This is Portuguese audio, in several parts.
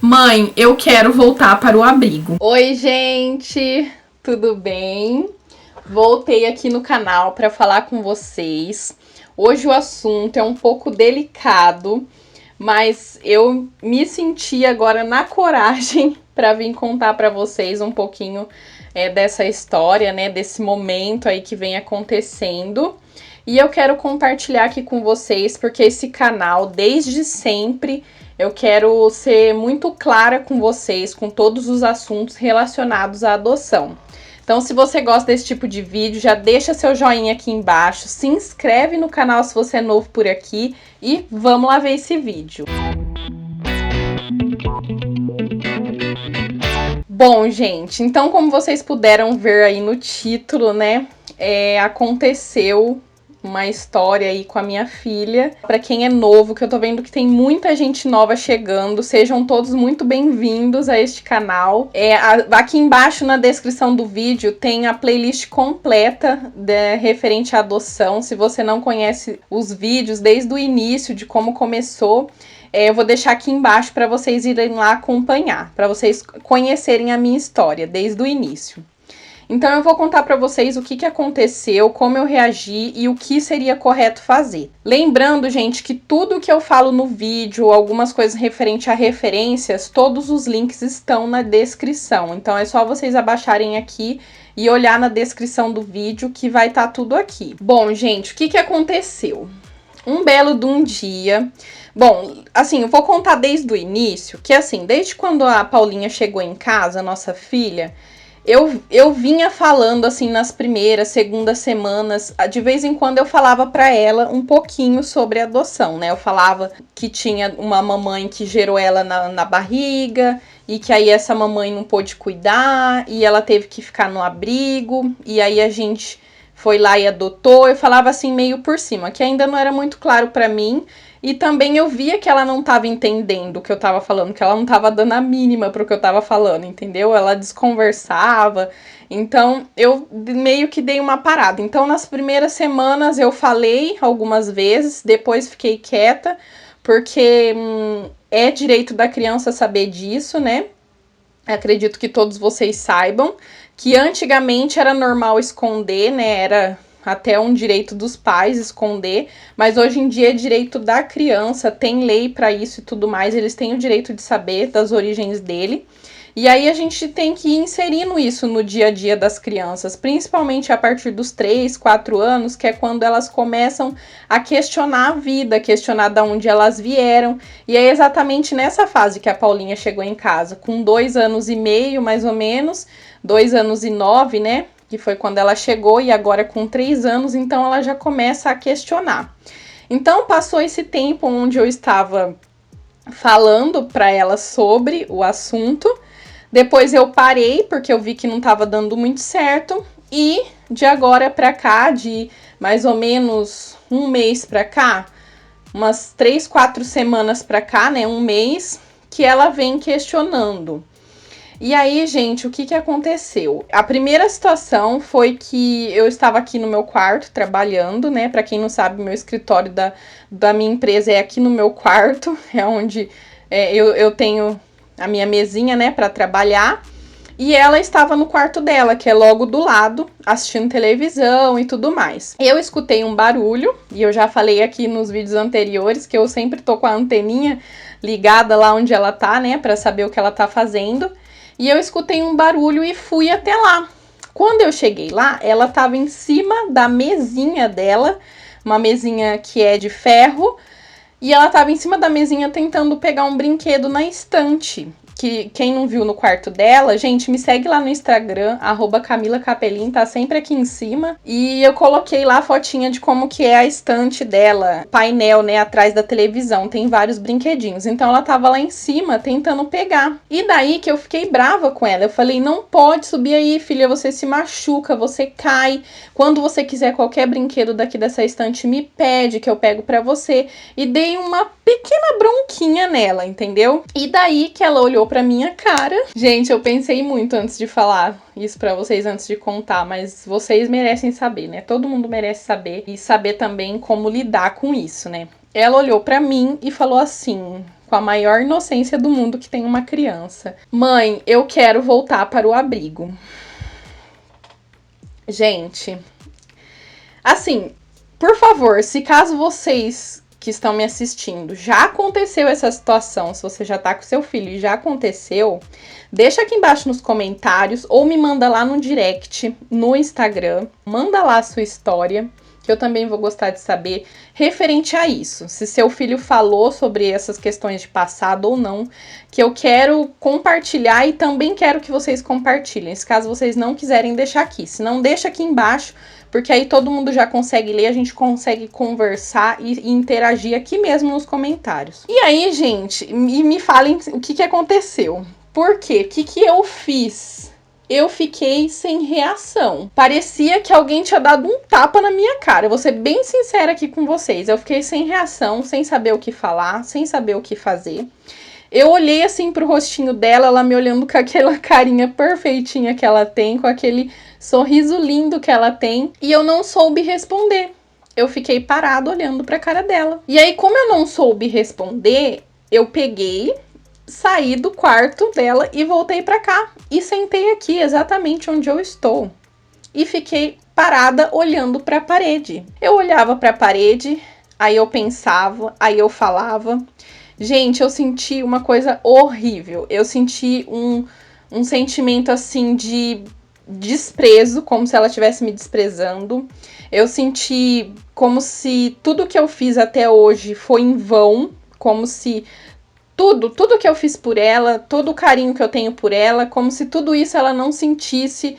Mãe, eu quero voltar para o abrigo. Oi, gente, tudo bem? Voltei aqui no canal para falar com vocês. Hoje o assunto é um pouco delicado, mas eu me senti agora na coragem para vir contar para vocês um pouquinho dessa história, né, desse momento aí que vem acontecendo. E eu quero compartilhar aqui com vocês, porque esse canal, desde sempre, eu quero ser muito clara com vocês, com todos os assuntos relacionados à adoção. Então, se você gosta desse tipo de vídeo, já deixa seu joinha aqui embaixo, se inscreve no canal se você é novo por aqui e vamos lá ver esse vídeo. Bom, gente, então como vocês puderam ver aí no título, né, aconteceu uma história aí com a minha filha. Para quem é novo, que eu tô vendo que tem muita gente nova chegando, sejam todos muito bem-vindos a este canal. Aqui embaixo na descrição do vídeo tem a playlist completa referente à adoção. Se você não conhece os vídeos desde o início, de como começou, eu vou deixar aqui embaixo para vocês irem lá acompanhar, para vocês conhecerem a minha história desde o início. Então eu vou contar para vocês o que aconteceu, como eu reagi e o que seria correto fazer. Lembrando, gente, que tudo que eu falo no vídeo, algumas coisas referente a referências, todos os links estão na descrição. Então é só vocês abaixarem aqui e olhar na descrição do vídeo que vai estar tudo aqui. Bom, gente, o que aconteceu? Um belo de um dia... Bom, assim, eu vou contar desde o início, que assim, desde quando a Paulinha chegou em casa, a nossa filha... Eu vinha falando, assim, nas primeiras, segundas semanas, de vez em quando eu falava pra ela um pouquinho sobre adoção, né? Eu falava que tinha uma mamãe que gerou ela na barriga, e que aí essa mamãe não pôde cuidar, e ela teve que ficar no abrigo, e aí a gente foi lá e adotou. Eu falava assim meio por cima, que ainda não era muito claro pra mim. E também eu via que ela não estava entendendo o que eu estava falando, que ela não estava dando a mínima para o que eu estava falando, entendeu? Ela desconversava, então eu meio que dei uma parada. Então nas primeiras semanas eu falei algumas vezes, depois fiquei quieta, porque é direito da criança saber disso, né? Acredito que todos vocês saibam que antigamente era normal esconder, né? Era até um direito dos pais esconder, mas hoje em dia é direito da criança, tem lei para isso e tudo mais, eles têm o direito de saber das origens dele. E aí a gente tem que ir inserindo isso no dia a dia das crianças, principalmente a partir dos 3, 4 anos, que é quando elas começam a questionar a vida, questionar de onde elas vieram. E é exatamente nessa fase que a Paulinha chegou em casa, com 2 anos e meio, mais ou menos, 2 anos e 9, né? Que foi quando ela chegou, e agora com 3 anos, então ela já começa a questionar. Então passou esse tempo onde eu estava falando para ela sobre o assunto, depois eu parei porque eu vi que não estava dando muito certo, e de agora para cá, de mais ou menos um mês para cá, umas 3, 4 semanas para cá, né, um mês, que ela vem questionando. E aí, gente, o que aconteceu? A primeira situação foi que eu estava aqui no meu quarto trabalhando, né? Pra quem não sabe, meu escritório da minha empresa é aqui no meu quarto, é onde eu tenho a minha mesinha, né, pra trabalhar. E ela estava no quarto dela, que é logo do lado, assistindo televisão e tudo mais. Eu escutei um barulho, e eu já falei aqui nos vídeos anteriores que eu sempre tô com a anteninha ligada lá onde ela tá, né, pra saber o que ela tá fazendo. E eu escutei um barulho e fui até lá. Quando eu cheguei lá, ela estava em cima da mesinha dela, uma mesinha que é de ferro, e ela estava em cima da mesinha tentando pegar um brinquedo na estante. Que quem não viu no quarto dela, gente, me segue lá no Instagram, @CamilaCapelin, tá sempre aqui em cima. E eu coloquei lá a fotinha de como que é a estante dela, painel, né, atrás da televisão, tem vários brinquedinhos. Então ela tava lá em cima tentando pegar. E daí que eu fiquei brava com ela, eu falei, não pode subir aí, filha, você se machuca, você cai. Quando você quiser qualquer brinquedo daqui dessa estante, me pede que eu pego pra você. E dei uma pequena bronquinha nela, entendeu? E daí que ela olhou pra minha cara. Gente, eu pensei muito antes de falar isso pra vocês, antes de contar, mas vocês merecem saber, né? Todo mundo merece saber, e saber também como lidar com isso, né? Ela olhou pra mim e falou assim, com a maior inocência do mundo que tem uma criança: mãe, eu quero voltar para o abrigo. Gente, assim, por favor, se caso vocês que estão me assistindo, já aconteceu essa situação, se você já tá com seu filho e já aconteceu, deixa aqui embaixo nos comentários ou me manda lá no direct, no Instagram, manda lá a sua história, que eu também vou gostar de saber referente a isso, se seu filho falou sobre essas questões de passado ou não, que eu quero compartilhar e também quero que vocês compartilhem, se caso vocês não quiserem deixar aqui, se não, deixa aqui embaixo, porque aí todo mundo já consegue ler, a gente consegue conversar e interagir aqui mesmo nos comentários. E aí, gente, me falem o que aconteceu. Por quê? O que eu fiz? Eu fiquei sem reação. Parecia que alguém tinha dado um tapa na minha cara. Eu vou ser bem sincera aqui com vocês. Eu fiquei sem reação, sem saber o que falar, sem saber o que fazer. Eu olhei assim pro rostinho dela, ela me olhando com aquela carinha perfeitinha que ela tem, com aquele sorriso lindo que ela tem, e eu não soube responder. Eu fiquei parada olhando pra cara dela. E aí, como eu não soube responder, eu peguei, saí do quarto dela e voltei pra cá. E sentei aqui, exatamente onde eu estou. E fiquei parada olhando pra parede. Eu olhava pra parede, aí eu pensava, aí eu falava. Gente, eu senti uma coisa horrível. Eu senti um sentimento assim de desprezo, como se ela estivesse me desprezando. Eu senti como se tudo que eu fiz até hoje foi em vão, como se tudo que eu fiz por ela, todo o carinho que eu tenho por ela, como se tudo isso ela não sentisse.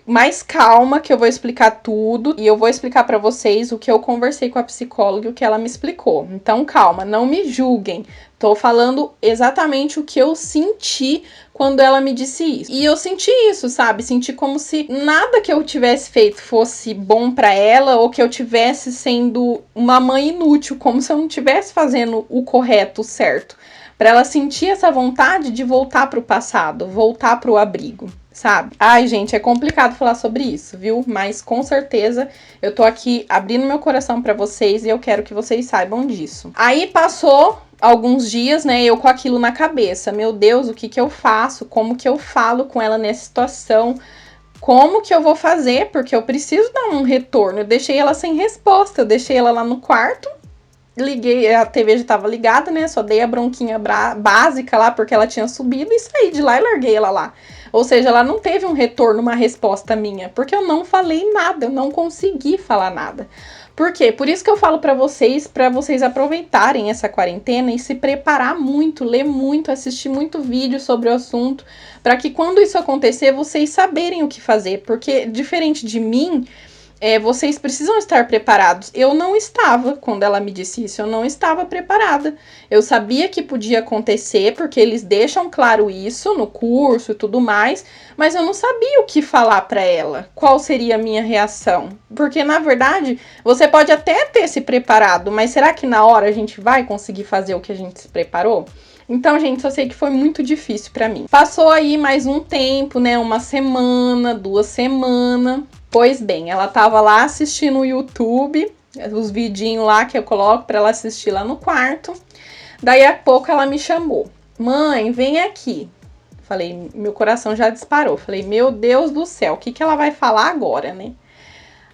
Mais calma, que eu vou explicar tudo e eu vou explicar pra vocês o que eu conversei com a psicóloga e o que ela me explicou. Então, calma, não me julguem. Tô falando exatamente o que eu senti quando ela me disse isso. E eu senti isso, sabe? Senti como se nada que eu tivesse feito fosse bom pra ela ou que eu tivesse sendo uma mãe inútil, como se eu não estivesse fazendo o correto, o certo. Pra ela sentir essa vontade de voltar pro passado, voltar pro abrigo. Sabe? Ai, gente, é complicado falar sobre isso, viu? Mas com certeza eu tô aqui abrindo meu coração pra vocês e eu quero que vocês saibam disso. Aí passou alguns dias, né, eu com aquilo na cabeça. Meu Deus, o que eu faço? Como que eu falo com ela nessa situação? Como que eu vou fazer? Porque eu preciso dar um retorno. Eu deixei ela sem resposta, eu deixei ela lá no quarto. Liguei, a TV já tava ligada, né? Só dei a bronquinha básica lá porque ela tinha subido e saí de lá e larguei ela lá. Ou seja, ela não teve um retorno, uma resposta minha, porque eu não falei nada, eu não consegui falar nada. Por quê? Por isso que eu falo pra vocês aproveitarem essa quarentena e se preparar muito, ler muito, assistir muito vídeo sobre o assunto, para que quando isso acontecer, vocês saberem o que fazer, porque diferente de mim, vocês precisam estar preparados. Eu não estava, quando ela me disse isso, eu não estava preparada. Eu sabia que podia acontecer, porque eles deixam claro isso no curso e tudo mais, mas eu não sabia o que falar para ela, qual seria a minha reação. Porque, na verdade, você pode até ter se preparado, mas será que na hora a gente vai conseguir fazer o que a gente se preparou? Então, gente, eu sei que foi muito difícil para mim. Passou aí mais um tempo, né? Uma semana, 2 semanas. Pois bem, ela tava lá assistindo o YouTube, os vidinhos lá que eu coloco pra ela assistir lá no quarto. Daí a pouco ela me chamou. Mãe, vem aqui. Falei, meu coração já disparou. Falei, meu Deus do céu, o que ela vai falar agora, né?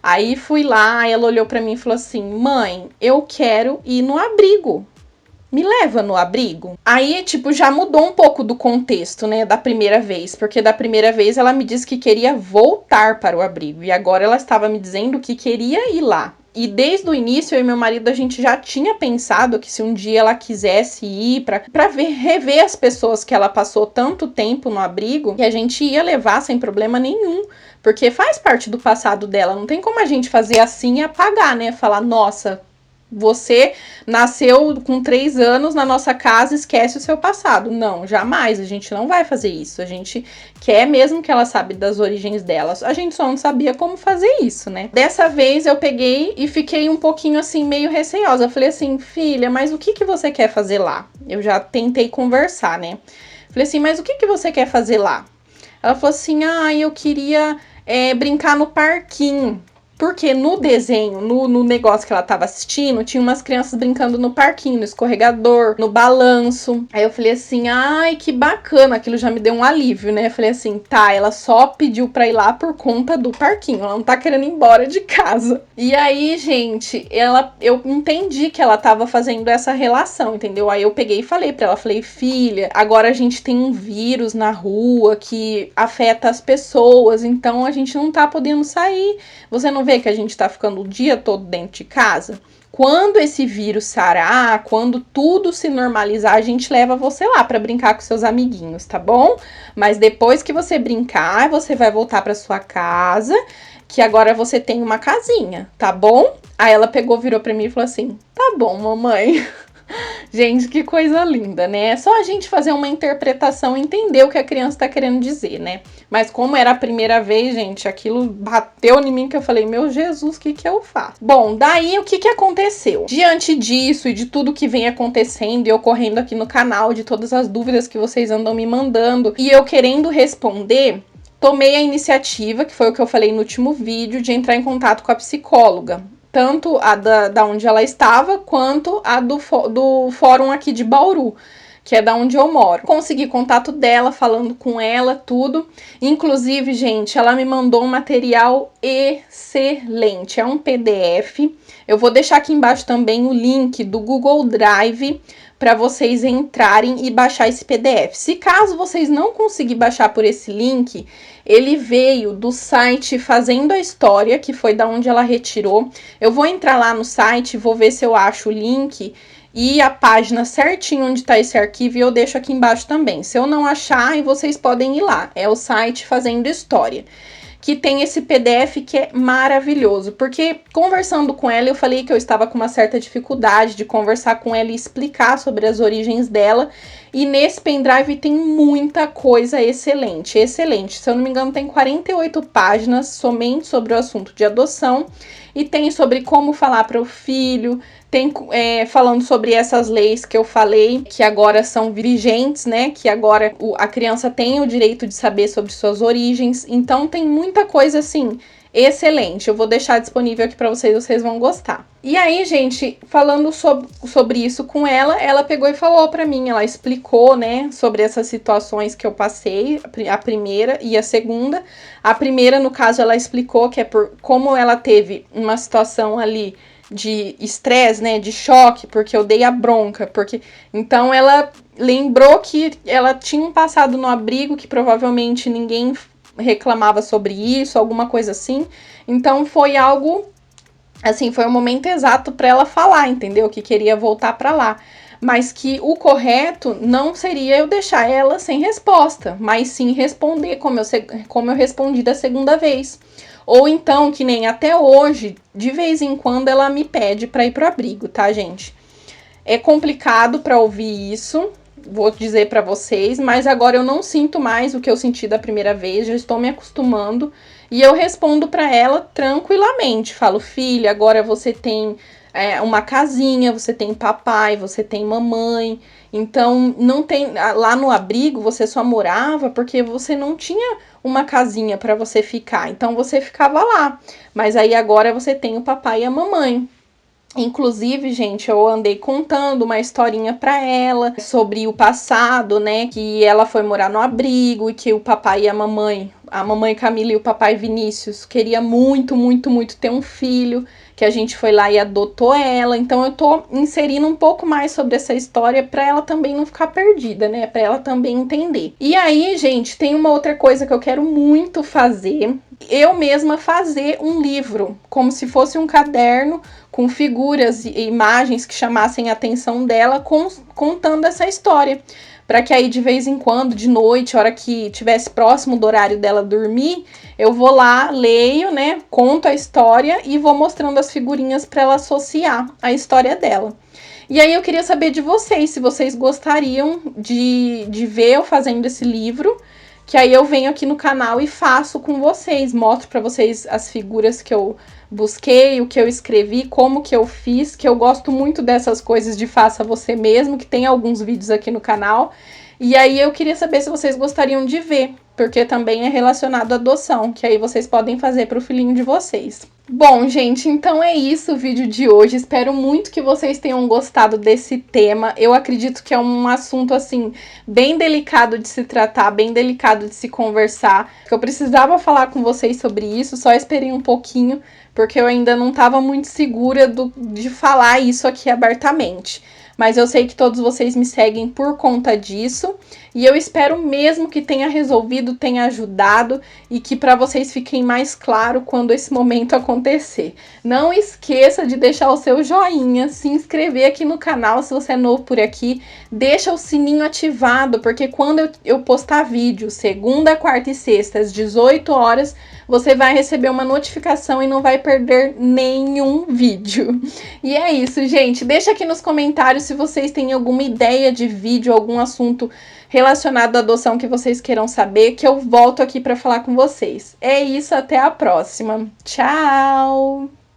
Aí fui lá, ela olhou pra mim e falou assim, mãe, eu quero ir no abrigo. Me leva no abrigo? Aí, tipo, já mudou um pouco do contexto, né, da primeira vez, porque da primeira vez ela me disse que queria voltar para o abrigo, e agora ela estava me dizendo que queria ir lá. E desde o início, eu e meu marido, a gente já tinha pensado que se um dia ela quisesse ir pra rever as pessoas que ela passou tanto tempo no abrigo, que a gente ia levar sem problema nenhum, porque faz parte do passado dela, não tem como a gente fazer assim e apagar, né, falar, nossa, você nasceu com 3 anos na nossa casa, esquece o seu passado. Não, jamais, a gente não vai fazer isso. A gente quer mesmo que ela sabe das origens delas. A gente só não sabia como fazer isso, né? Dessa vez eu peguei e fiquei um pouquinho assim, meio receosa. Eu falei assim, filha, mas o que você quer fazer lá? Eu já tentei conversar, né? Falei assim, mas o que você quer fazer lá? Ela falou assim, eu queria brincar no parquinho. Porque no desenho, no negócio que ela tava assistindo, tinha umas crianças brincando no parquinho, no escorregador, no balanço. Aí eu falei assim, ai, que bacana. Aquilo já me deu um alívio, né? Eu falei assim, tá, ela só pediu pra ir lá por conta do parquinho. Ela não tá querendo ir embora de casa. E aí, gente, eu entendi que ela tava fazendo essa relação, entendeu? Aí eu peguei e falei pra ela, falei, filha, agora a gente tem um vírus na rua que afeta as pessoas, então a gente não tá podendo sair. Você não vê que a gente tá ficando o dia todo dentro de casa? Quando esse vírus sarar, quando tudo se normalizar, a gente leva você lá pra brincar com seus amiguinhos, tá bom? Mas depois que você brincar, você vai voltar pra sua casa, que agora você tem uma casinha, tá bom? Aí ela pegou, virou pra mim e falou assim, tá bom, mamãe. Gente, que coisa linda, né? É só a gente fazer uma interpretação e entender o que a criança tá querendo dizer, né? Mas como era a primeira vez, gente, aquilo bateu em mim que eu falei, meu Jesus, o que que eu faço? Bom, daí o que que aconteceu? Diante disso e de tudo que vem acontecendo e ocorrendo aqui no canal, de todas as dúvidas que vocês andam me mandando e eu querendo responder, tomei a iniciativa, que foi o que eu falei no último vídeo, de entrar em contato com a psicóloga. Tanto a da onde ela estava, quanto a do fórum aqui de Bauru, que é da onde eu moro. Consegui contato dela, falando com ela, tudo. Inclusive, gente, ela me mandou um material excelente. É um PDF. Eu vou deixar aqui embaixo também o link do Google Drive para vocês entrarem e baixar esse PDF. Se caso vocês não conseguirem baixar por esse link, ele veio do site Fazendo a História, que foi da onde ela retirou. Eu vou entrar lá no site, vou ver se eu acho o link e a página certinho onde está esse arquivo e eu deixo aqui embaixo também. Se eu não achar, vocês podem ir lá. É o site Fazendo História, que tem esse PDF que é maravilhoso, porque conversando com ela, eu falei que eu estava com uma certa dificuldade de conversar com ela e explicar sobre as origens dela, e nesse pendrive tem muita coisa excelente, excelente. Se eu não me engano, tem 48 páginas somente sobre o assunto de adoção, e tem sobre como falar para o filho, tem falando sobre essas leis que eu falei, que agora são vigentes, né? Que agora a criança tem o direito de saber sobre suas origens. Então tem muita coisa assim excelente. Eu vou deixar disponível aqui para vocês, vocês vão gostar. E aí, gente, falando sobre isso com ela, ela pegou e falou para mim, ela explicou, né, sobre essas situações que eu passei, a primeira e a segunda. A primeira, no caso, ela explicou que é por como ela teve uma situação ali de estresse, né, de choque, porque eu dei a bronca, porque então ela lembrou que ela tinha um passado no abrigo que provavelmente ninguém reclamava sobre isso, alguma coisa assim. Então foi algo assim, foi o momento exato para ela falar, entendeu? Que queria voltar para lá. Mas que o correto não seria eu deixar ela sem resposta, mas sim responder como eu respondi da segunda vez. Ou então, que nem até hoje, de vez em quando ela me pede para ir pro abrigo, tá, gente? É complicado para ouvir isso, vou dizer para vocês, mas agora eu não sinto mais o que eu senti da primeira vez, já estou me acostumando e eu respondo para ela tranquilamente. Falo, filha, agora você tem uma casinha, você tem papai, você tem mamãe, então não tem lá no abrigo você só morava porque você não tinha uma casinha para você ficar, então você ficava lá, mas aí agora você tem o papai e a mamãe. Inclusive, gente, eu andei contando uma historinha pra ela sobre o passado, né? Que ela foi morar no abrigo e que o papai e a mamãe Camila e o papai Vinícius queria muito, muito, muito ter um filho, que a gente foi lá e adotou ela. Então eu tô inserindo um pouco mais sobre essa história pra ela também não ficar perdida, né? Pra ela também entender. E aí, gente, tem uma outra coisa que eu quero muito fazer. Eu mesma fazer um livro, como se fosse um caderno com figuras e imagens que chamassem a atenção dela, contando essa história. Para que aí de vez em quando, de noite, a hora que tivesse próximo do horário dela dormir, eu vou lá, leio, né, conto a história e vou mostrando as figurinhas para ela associar a história dela. E aí eu queria saber de vocês, se vocês gostariam de ver eu fazendo esse livro, que aí eu venho aqui no canal e faço com vocês, mostro para vocês as figuras que eu busquei, o que eu escrevi, como que eu fiz, que eu gosto muito dessas coisas de faça você mesmo, que tem alguns vídeos aqui no canal. E aí eu queria saber se vocês gostariam de ver, porque também é relacionado à adoção, que aí vocês podem fazer para o filhinho de vocês. Bom, gente, então é isso o vídeo de hoje. Espero muito que vocês tenham gostado desse tema. Eu acredito que é um assunto, assim, bem delicado de se tratar, bem delicado de se conversar. Eu precisava falar com vocês sobre isso, só esperei um pouquinho, porque eu ainda não estava muito segura de falar isso aqui abertamente. Mas eu sei que todos vocês me seguem por conta disso. E eu espero mesmo que tenha resolvido, tenha ajudado e que para vocês fiquem mais claro quando esse momento acontecer. Não esqueça de deixar o seu joinha, se inscrever aqui no canal se você é novo por aqui. Deixa o sininho ativado, porque quando eu postar vídeo, segunda, quarta e sexta, às 18 horas, você vai receber uma notificação e não vai perder nenhum vídeo. E é isso, gente. Deixa aqui nos comentários se vocês têm alguma ideia de vídeo, algum assunto relacionado à adoção que vocês queiram saber, que eu volto aqui para falar com vocês. É isso, até a próxima. Tchau!